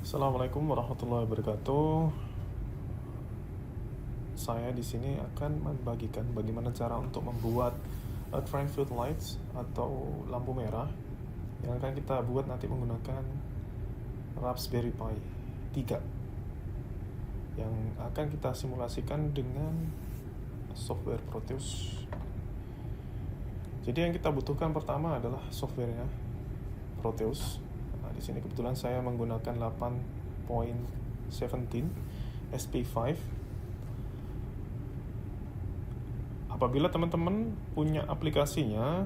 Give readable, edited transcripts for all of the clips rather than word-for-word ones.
Assalamualaikum warahmatullahi wabarakatuh. Saya di sini akan membagikan bagaimana cara untuk membuat traffic lights atau lampu merah yang akan kita buat nanti menggunakan Raspberry Pi 3 yang akan kita simulasikan dengan software Proteus. Jadi yang kita butuhkan pertama adalah softwarenya Proteus. Nah, di sini kebetulan saya menggunakan 8.17 SP5. Apabila teman-teman punya aplikasinya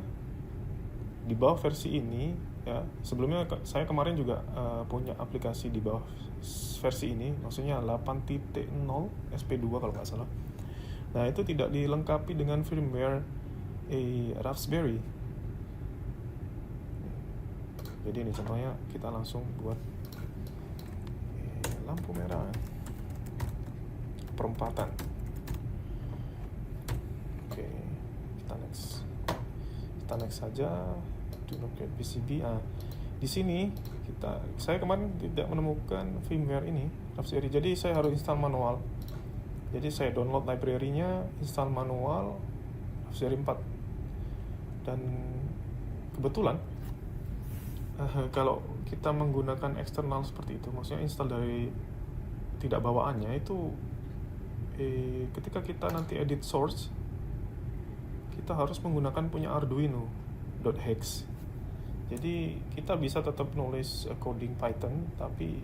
di bawah versi ini, ya sebelumnya saya kemarin juga punya aplikasi di bawah versi ini, maksudnya 8.0 SP2 kalau nggak salah. Nah, itu tidak dilengkapi dengan firmware Raspberry. Jadi ini contohnya, kita langsung buat lampu merah perempatan. Oke, kita next saja. Do not create PCB. Di sini saya kemarin tidak menemukan firmware ini Raspberry, jadi saya harus install manual. Jadi saya download library-nya, install manual Raspberry 4. Dan kebetulan kalau kita menggunakan eksternal seperti itu, maksudnya install dari tidak bawaannya itu, ketika kita nanti edit source, kita harus menggunakan punya Arduino.hex. Jadi kita bisa tetap nulis coding Python, tapi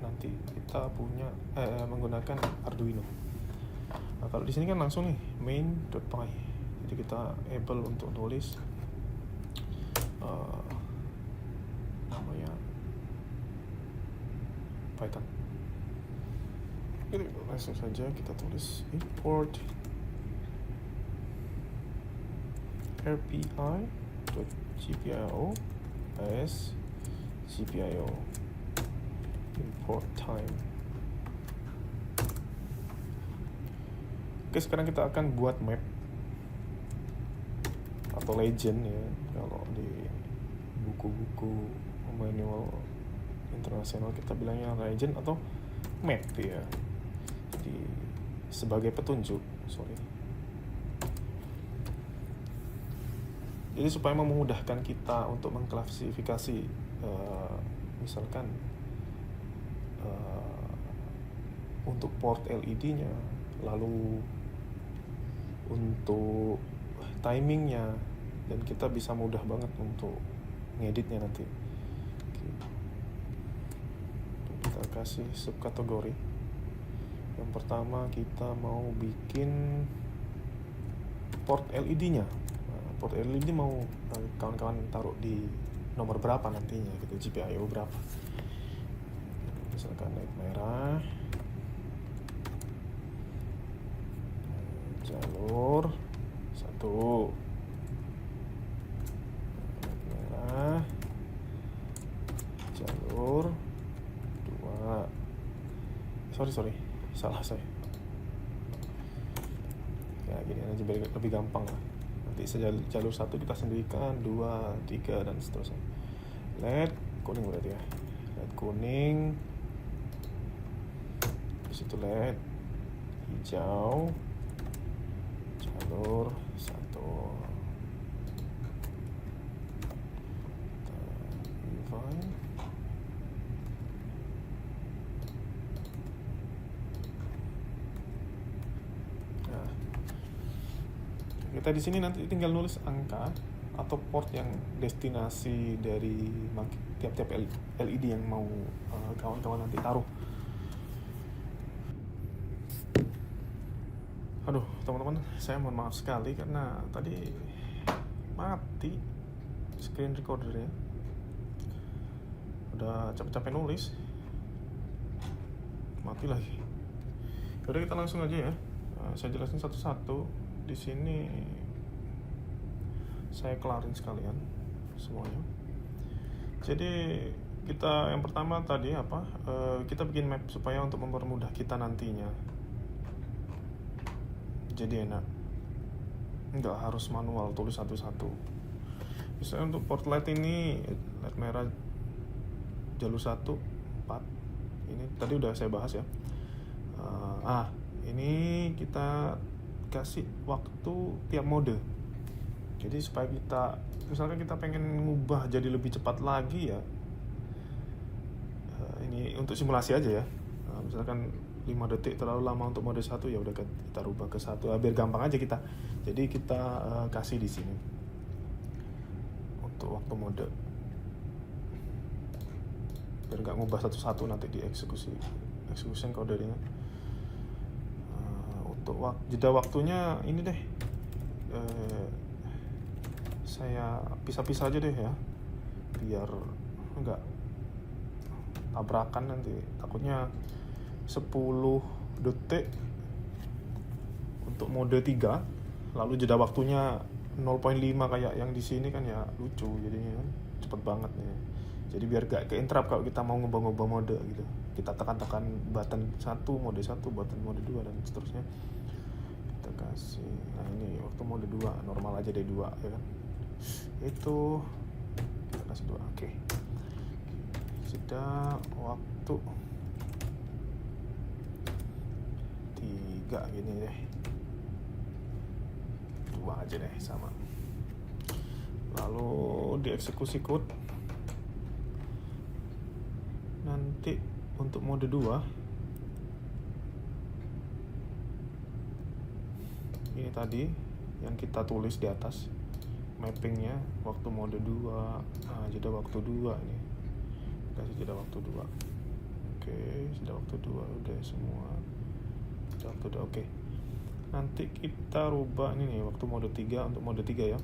nanti kita punya menggunakan Arduino. Nah, kalau di sini kan langsung nih main.py. Jadi kita able untuk nulis namanya Python. Jadi langsung saja kita tulis import rpi.gpio as gpio import time. Oke, sekarang kita akan buat map atau legend ya, kalau di buku-buku manual internasional kita bilangnya legend atau map ya. Jadi sebagai petunjuk, Jadi supaya memudahkan kita untuk mengklasifikasi, misalkan untuk port LED-nya, lalu untuk timingnya, dan kita bisa mudah banget untuk ngeditnya nanti. Kita kasih subkategori. Yang pertama kita mau bikin port LED-nya. Port LED mau kawan-kawan taruh di nomor berapa nantinya gitu, GPIO berapa. Misalkan light merah, jalur 1, light merah, jalur 2. Sorry, salah saya. Ya gini aja lebih gampang lah. Nanti jalur 1 kita sendirikan, 2, 3 dan seterusnya. LED kuning berarti ya. LED kuning. Di situ LED hijau. Jalur 1. Kita di sini nanti tinggal nulis angka atau port yang destinasi dari tiap-tiap LED yang mau kawan-kawan nanti taruh. Aduh, teman-teman, saya mohon maaf sekali karena tadi mati screen recordernya. Udah capek-capek nulis, mati lagi. Yaudah, kita langsung aja ya. Saya jelasin satu-satu. Di sini saya kelarin sekalian semuanya. Jadi kita yang pertama tadi kita bikin map supaya untuk mempermudah kita nantinya. Jadi enak, nggak harus manual tulis satu-satu. Misalnya untuk port light ini, light merah jalur 1, 4, ini tadi udah saya bahas ya. Ini kita kasih waktu tiap mode. Jadi supaya kita, misalkan kita pengen ngubah jadi lebih cepat lagi ya, ini untuk simulasi aja ya. Misalkan 5 detik terlalu lama untuk mode 1, ya udah kita rubah ke 1, biar gampang aja kita. Jadi kita kasih di sini untuk waktu mode, biar nggak ngubah satu-satu nanti di execution kodenya. Untuk jeda waktunya ini deh, saya pisah-pisah aja deh ya, biar nggak tabrakan nanti. Takutnya 10 detik untuk mode 3, lalu jeda waktunya 0,5 kayak yang di sini kan, ya lucu jadinya kan, cepet banget nih. Jadi biar gak ke-interrupt kalau kita mau ngubah-ngubah mode gitu. Kita tekan-tekan button 1, mode 1, button mode 2, dan seterusnya. Kita kasih, nah ini waktu mode 2, normal aja deh 2 ya kan. Itu kita kasih 2, oke. Jeda waktu 3 gini deh, 2 aja deh sama. Lalu dieksekusi code. Nanti untuk mode 2 ini tadi yang kita tulis di atas mappingnya, waktu mode 2, jeda waktu 2 ini. Kasih jeda waktu 2. Oke, jeda waktu 2 udah semua. Jeda waktu 2, oke. Nanti kita rubah ini nih, waktu mode 3 untuk mode 3 ya.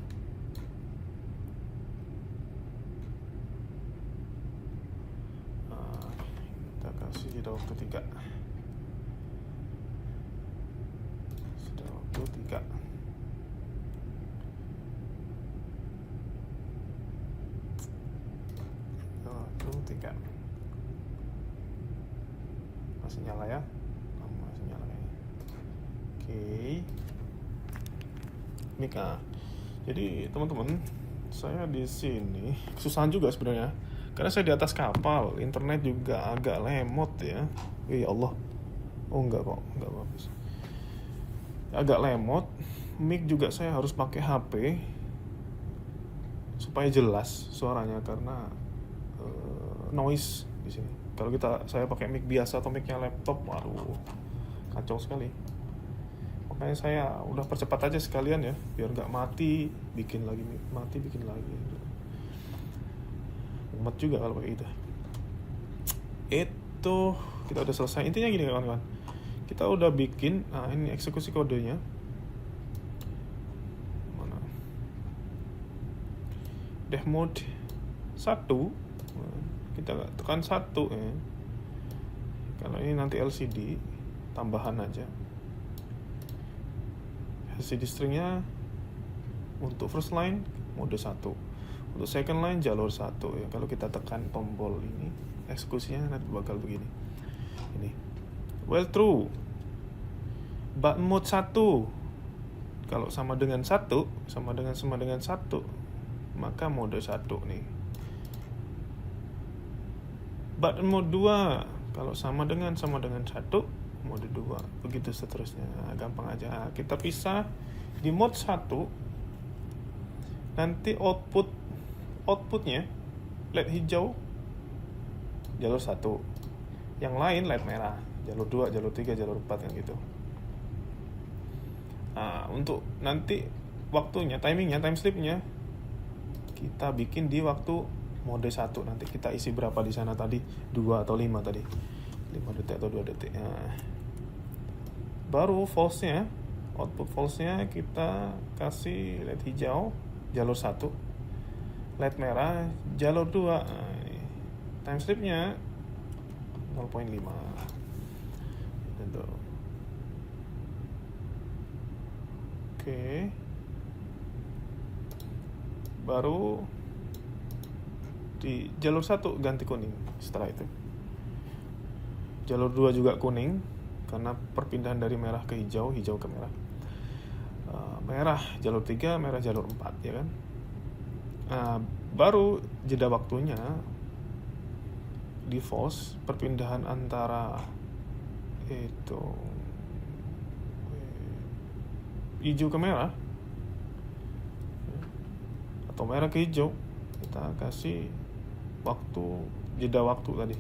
Kita kasih jeda waktu 3. Jeda waktu 3. Tiga. Masih nyala ya, masih nyala kayaknya. Oke. Mika. Jadi teman-teman, saya di sini kesusahan juga sebenarnya, karena saya di atas kapal, internet juga agak lemot ya. Ya Allah. Oh enggak kok, enggak bagus. Agak lemot. Mic juga saya harus pakai HP supaya jelas suaranya, karena noise di sini. Kalau saya pakai mic biasa atau micnya laptop, waduh, kacau sekali. Makanya saya udah percepat aja sekalian ya, biar nggak mati, bikin lagi. Umat juga kalau pakai itu. Itu kita udah selesai. Intinya gini kawan-kawan, kita udah bikin, ini eksekusi kodenya. Mana? Dev mode 1. Kita tekan 1 ya. Kalau ini nanti LCD tambahan aja. LCD stringnya untuk first line mode 1, untuk second line jalur 1 ya. Kalau kita tekan tombol ini, eksekusinya nanti bakal begini. Ini well true, button mode 1 kalau sama dengan 1, maka mode 1 nih. Button mode 2 kalau sama dengan 1, mode 2, begitu seterusnya. Gampang aja. Kita pisah di mode 1. Nanti outputnya LED hijau jalur 1, yang lain LED merah jalur 2, jalur 3, jalur 4 kan gitu. Untuk nanti waktunya, timingnya, time slipnya kita bikin di waktu mode 1. Nanti kita isi berapa di sana tadi, 2 atau 5 tadi, 5 detik atau 2 detik. Baru false-nya, output false-nya kita kasih LED hijau jalur 1, LED merah jalur 2. Time slip-nya 0,5 gitu. Oke. Baru di jalur 1 ganti kuning. Setelah itu jalur 2 juga kuning, karena perpindahan dari merah ke hijau, hijau ke merah. Merah jalur 3, merah jalur 4 ya kan. Baru jeda waktunya di false, perpindahan antara itu hijau ke merah atau merah ke hijau, kita kasih jeda waktu tadi.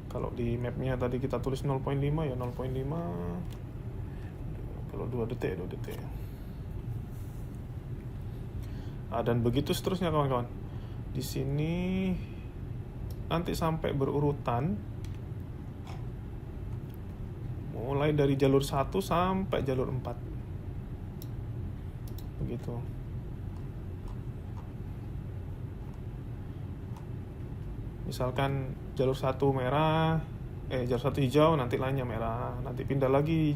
Kalau di mapnya tadi kita tulis 0.5 ya 0.5, kalau 2 detik. Dan begitu seterusnya kawan-kawan. Di sini nanti sampai berurutan, mulai dari jalur 1 sampai jalur 4. Begitu. Misalkan jalur 1 merah, jalur 1 hijau, nanti lainnya merah, nanti pindah lagi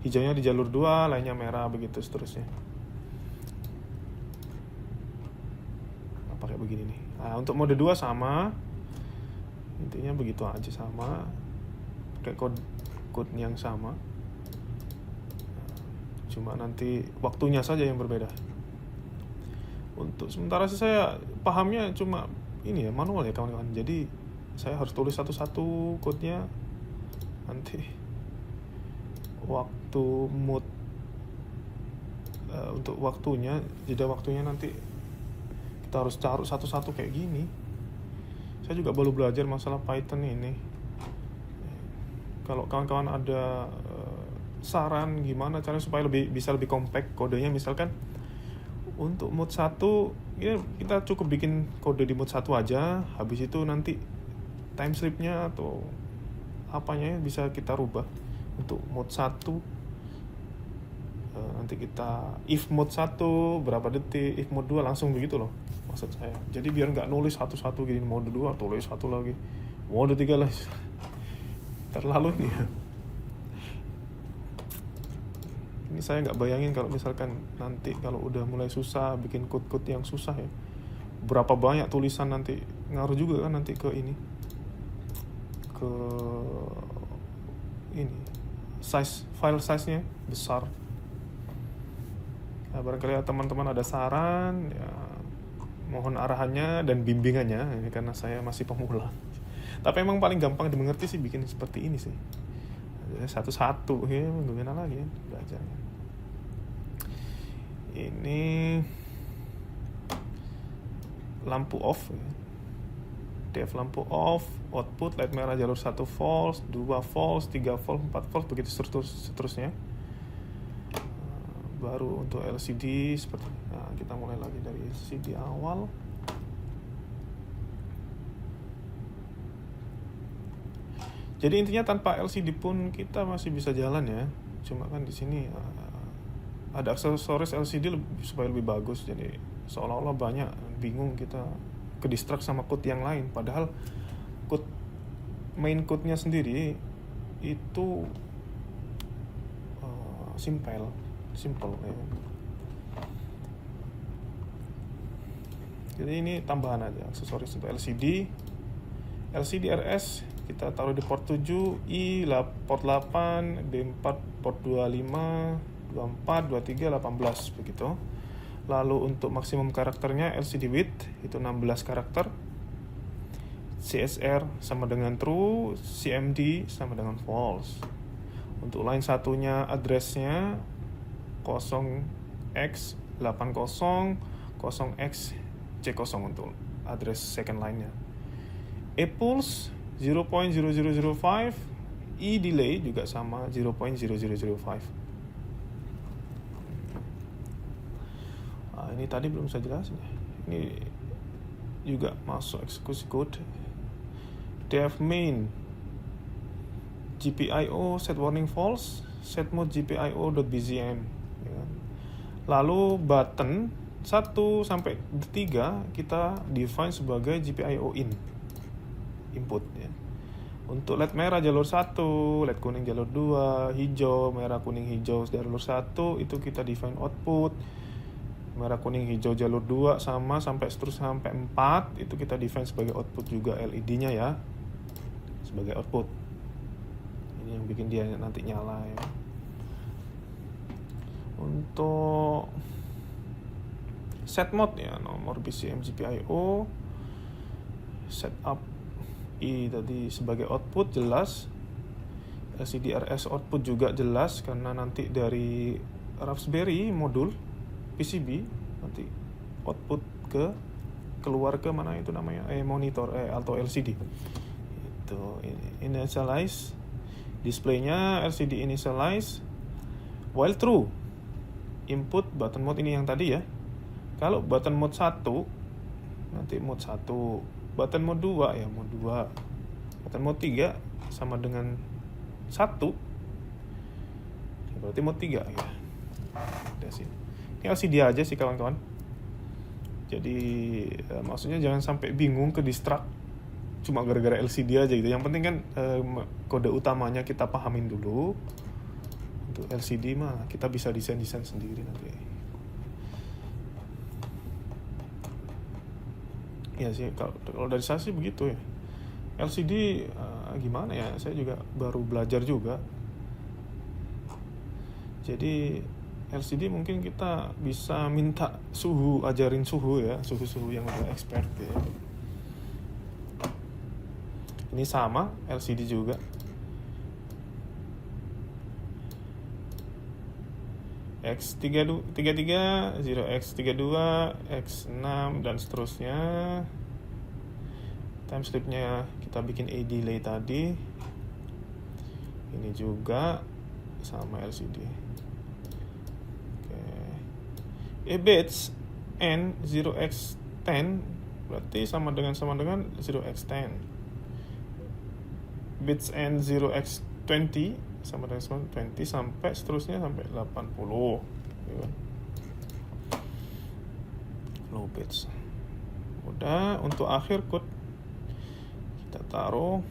hijaunya di jalur 2, lainnya merah, begitu seterusnya. Pakai begini nih. Nah, untuk mode 2 sama, intinya begitu aja, sama, pakai code yang sama, cuma nanti waktunya saja yang berbeda. Untuk sementara sih saya pahamnya cuma ini ya, manual ya kawan-kawan. Jadi saya harus tulis satu-satu code-nya. Nanti waktu mood untuk waktunya, jeda waktunya nanti kita harus cari satu-satu kayak gini. Saya juga baru belajar masalah Python ini. Kalau kawan-kawan ada saran gimana caranya supaya bisa lebih compact kodenya, misalkan untuk mode 1 ya kita cukup bikin kode di mode 1 aja, habis itu nanti timestamp-nya atau apanya bisa kita rubah. Untuk mode 1 nanti kita if mode 1 berapa detik, if mode 2 langsung begitu loh maksud saya. Jadi biar nggak nulis satu-satu gini, mode 2 tulis satu lagi, mode 3 lah, terlalu nih. Ini saya nggak bayangin kalau misalkan nanti kalau udah mulai susah bikin code-code yang susah ya, berapa banyak tulisan nanti, ngaruh juga kan nanti ke ini, ke ini file size-nya besar. Nah, barangkali teman-teman ada saran ya, mohon arahannya dan bimbingannya ini, karena saya masih pemula. Tapi emang paling gampang dimengerti sih bikin seperti ini sih, satu-satu ya, gimana lagi ya belajarnya. Ini lampu off ya. Def lampu off, output light merah jalur 1 false, 2 false, 3 false, 4 false, begitu seterusnya. Baru untuk LCD seperti ini. Nah, kita mulai lagi dari LCD awal. Jadi intinya tanpa LCD pun kita masih bisa jalan ya. Cuma kan di sini ada aksesoris LCD supaya lebih bagus. Jadi seolah-olah banyak, bingung kita ke distract sama code yang lain. Padahal code main code-nya sendiri itu simple ya. Jadi ini tambahan aja aksesoris untuk LCD RS kita taruh di port 7, I port 8, D4 port 25, 24, 23, 18 begitu. Lalu untuk maksimum karakternya LCD width itu 16 karakter, CSR sama dengan true, CMD sama dengan false. Untuk line satunya addressnya 0x80, 0x C0 untuk address second line-nya. E-pulse 0.0005, E-delay juga sama 0.0005. Ini tadi belum saya jelasin ya. Ini juga masuk eksekusi code. Def main GPIO set warning false, set mode GPIO.bzm ya. Lalu button 1 sampai 3 kita define sebagai GPIO input ya. Untuk LED merah jalur 1, LED kuning jalur 2, hijau, merah kuning hijau jalur 1 itu kita define output. Merah kuning hijau jalur 2 sama sampai seterusnya sampai 4 itu kita define sebagai output juga LED-nya ya. Sebagai output. Ini yang bikin dia nanti nyala ya. Untuk set mode ya, nomor BCM GPIO setup I tadi sebagai output jelas, LCD-RS output juga jelas karena nanti dari Raspberry modul PCB nanti output keluar ke mana itu namanya monitor atau LCD. Itu initialize displaynya LCD initialize while true. Input button mode ini yang tadi ya. Kalau button mode 1 nanti mode 1, button mode 2 ya mode 2. Button mode 3 sama dengan 1. Berarti mode 3 ya. Ini LCD aja sih kawan-kawan. Jadi maksudnya jangan sampai bingung ke distract cuma gara-gara LCD aja gitu. Yang penting kan kode utamanya kita pahamin dulu. Untuk LCD mah kita bisa desain-desain sendiri nanti. Ya sih kalau dari saya sih begitu ya. LCD gimana ya? Saya juga baru belajar juga. Jadi LCD mungkin kita bisa minta suhu, ajarin suhu ya, suhu-suhu yang udah expert ya. Ini sama LCD juga. X33, 0x32, X6 dan seterusnya. Timeslipnya kita bikin A delay tadi. Ini juga sama LCD. Oke. Bits N 0x10 berarti sama dengan 0x10. Bits N 0x20 sama dengan 20 sampai seterusnya sampai 80 ya kan? Low bits. Udah, untuk akhir code kita taruh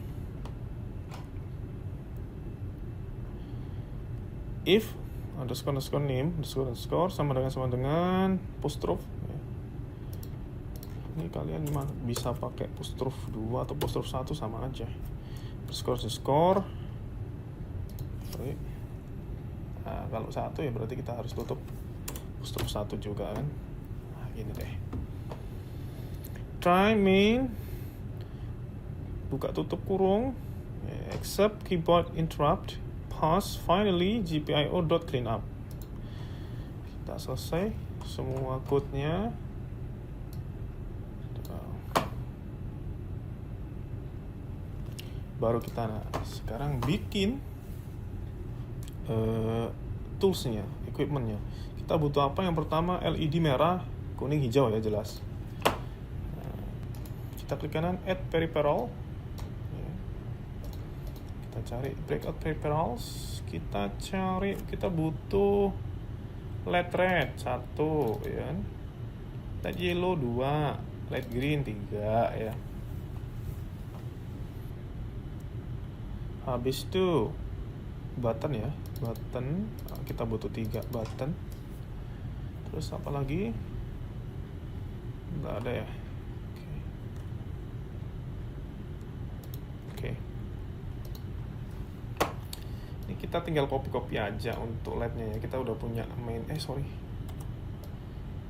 if underscore name underscore sama dengan postruf ya. Ini kalian bisa pakai postruf 2 atau postruf 1 sama aja. Underscore nah, kalau 1 ya berarti kita harus tutup postruf 1 juga kan. Nah, gini deh. Try main buka tutup kurung except keyboard interrupt pause finally gpio.cleanup. Kita selesai semua code-nya. Baru kita sekarang bikin toolsnya, equipmentnya. Kita butuh apa? Yang pertama LED merah, kuning, hijau ya jelas. Kita klik kanan add peripheral. Kita cari breakout peripherals. Kita butuh LED red 1 ya. LED yellow 2, LED green 3 ya. Habis itu button ya, button kita butuh 3 button. Terus apa lagi? Nggak ada ya. Oke. Ini kita tinggal copy aja untuk LED-nya ya. Kita udah punya main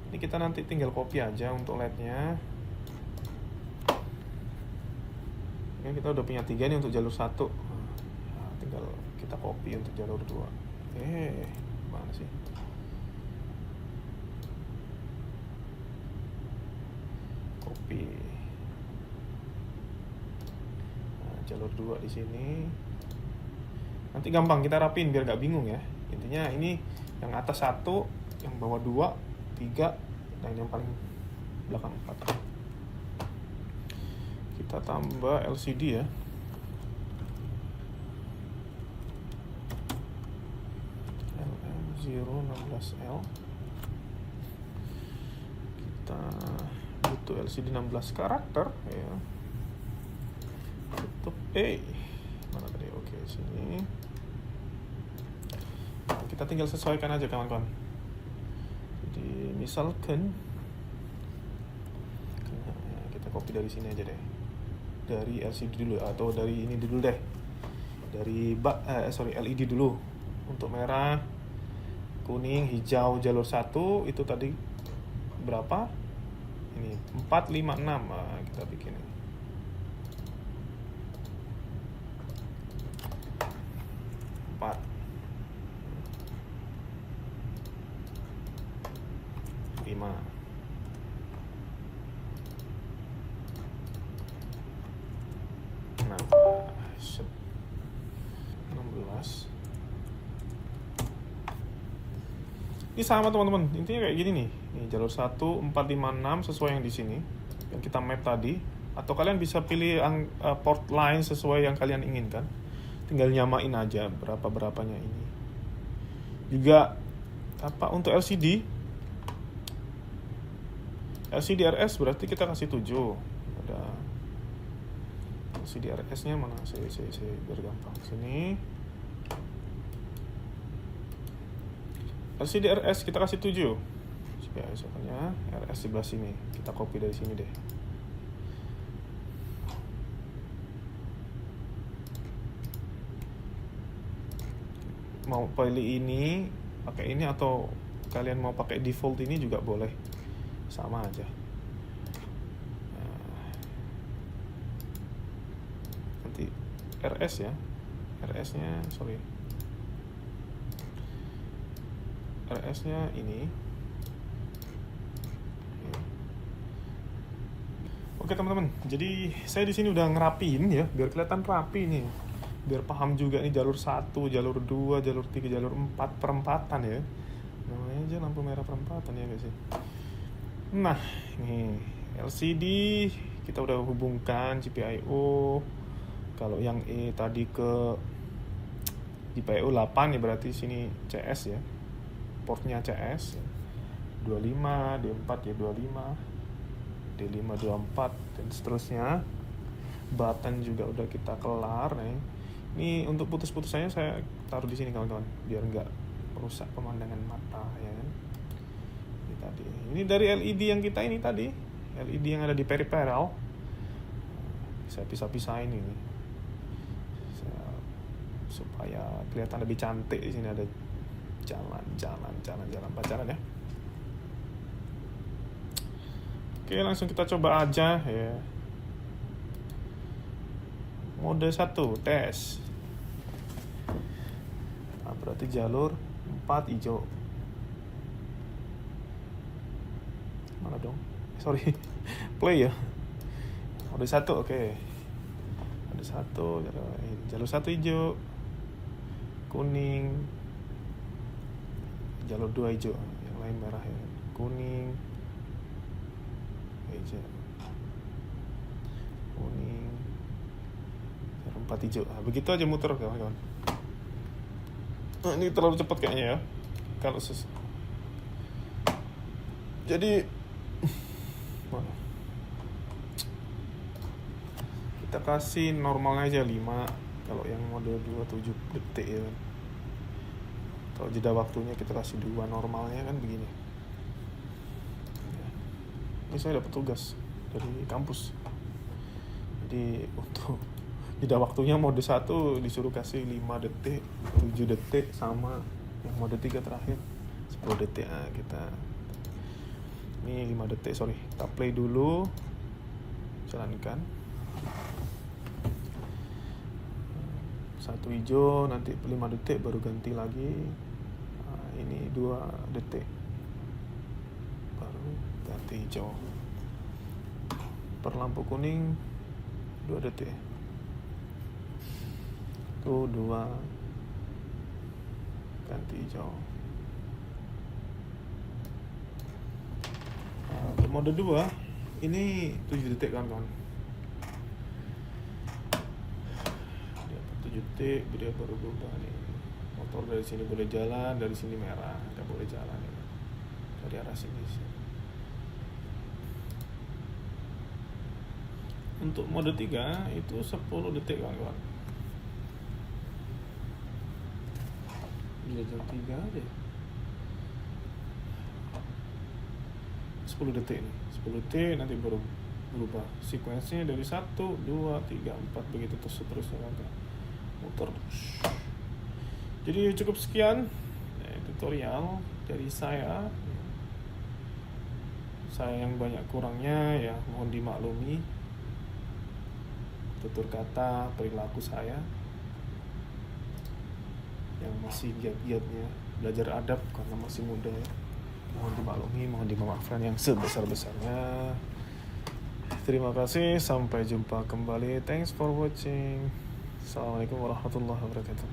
Ini kita nanti tinggal copy aja untuk LED-nya. Ini kita udah punya 3 nih untuk jalur 1. Nah, tinggal kita copy untuk jalur 2. Mana sih? Copy. Nah, jalur 2 di sini. Nanti gampang kita rapiin biar gak bingung ya. Intinya ini yang atas 1, yang bawah 2, 3, dan yang paling belakang 4. Kita tambah LCD ya. LM016L. Kita butuh LCD 16 karakter ya. Tutup mana tadi? Oke, sini. Nah, kita tinggal sesuaikan aja kawan-kawan. Jadi misalkan kita copy dari sini aja deh. Dari LCD dulu atau dari ini dulu deh. Dari LED dulu. Untuk merah, kuning, hijau jalur 1 itu tadi berapa? Ini 4, 5, 6. Nah, kita bikin ini. 16. Ini sama teman-teman, intinya kayak gini nih. Ini jalur 1, 4, 5, 6 sesuai yang di sini yang kita map tadi, atau kalian bisa pilih port line sesuai yang kalian inginkan. Tinggal nyamain aja berapanya ini. Juga untuk LCD RS berarti kita kasih 7. Ada LCD RS-nya mana? Saya biar gampang. Sini. LCD RS kita kasih 7. Misalnya RS sebelah sini. Kita copy dari sini deh. Mau pilih ini, pakai ini, atau kalian mau pakai default ini juga boleh. Sama aja. Nanti RS ya. RS-nya RS-nya ini. Oke teman-teman, jadi saya di sini udah ngerapiin ya, biar kelihatan rapi nih, biar paham juga nih jalur 1, jalur 2, jalur 3, jalur 4, perempatan ya. Namanya aja lampu merah perempatan ya guys. Nah, nih LCD kita udah hubungkan GPIO. Kalau yang tadi ke GPIO 8 ya berarti sini CS ya. Portnya CS 25, D4 ya 25, D5 24 dan seterusnya. Button juga udah kita kelar nih. Ini untuk putus-putusannya saya taruh di sini kawan-kawan biar nggak merusak pemandangan mata ya kan. Ini tadi. Ini dari LED yang kita ini tadi, LED yang ada di peripheral. Saya pisah-pisahin ini. Supaya kelihatan lebih cantik. Di sini ada jalan pacaran ya. Oke, langsung kita coba aja ya. Mode 1 tes. Nah, berarti jalur 4 hijau. Mana dong? Sorry. Play ya. Mode 1 oke. Mode 1 jalur 1 hijau. Kuning. Jalur 2 hijau, yang lain merah ya. Kuning. Hijau. Kuning. Jalur 4 hijau. Nah, begitu aja muter kawan-kawan. Nah, ini terlalu cepat kayaknya ya. Kalau jadi kita kasih normalnya aja 5. Kalau yang mode 2 7 detik ya. Kalau jeda waktunya kita kasih 2, normalnya kan begini. Ini saya dapat tugas dari kampus. Jadi untuk jeda waktunya mode 1 disuruh kasih 5 detik, 7 detik, sama yang mode 3 terakhir 10 detik. Nah, kita ini 5 detik, sorry. Kita play dulu. Jalankan. 1 hijau, nanti 5 detik baru ganti lagi. Ini 2 detik baru ganti hijau. Per lampu kuning 2 detik. Tuh 2 ganti hijau. Mode 2 ini 7 detik kawan-kawan. Dia 7 detik dia baru berubah nih. Motor dari sini boleh jalan, dari sini merah, tidak boleh jalan ya. Dari arah sini. Untuk mode 3 itu 10 detik kawan-kawan. Dia jam 3 aja. 10 detik nih. 10 detik nanti baru berubah. Sekuensinya dari 1, 2, 3, 4 begitu terus seterusnya kan. Motor. Jadi cukup sekian tutorial dari saya. Saya yang banyak kurangnya ya mohon dimaklumi. Tutur kata, perilaku saya yang masih giat-giatnya belajar adab karena masih muda ya. Mohon dimaklumi, mohon dimaafkan yang sebesar-besarnya. Terima kasih, sampai jumpa kembali. Thanks for watching. Assalamualaikum warahmatullahi wabarakatuh.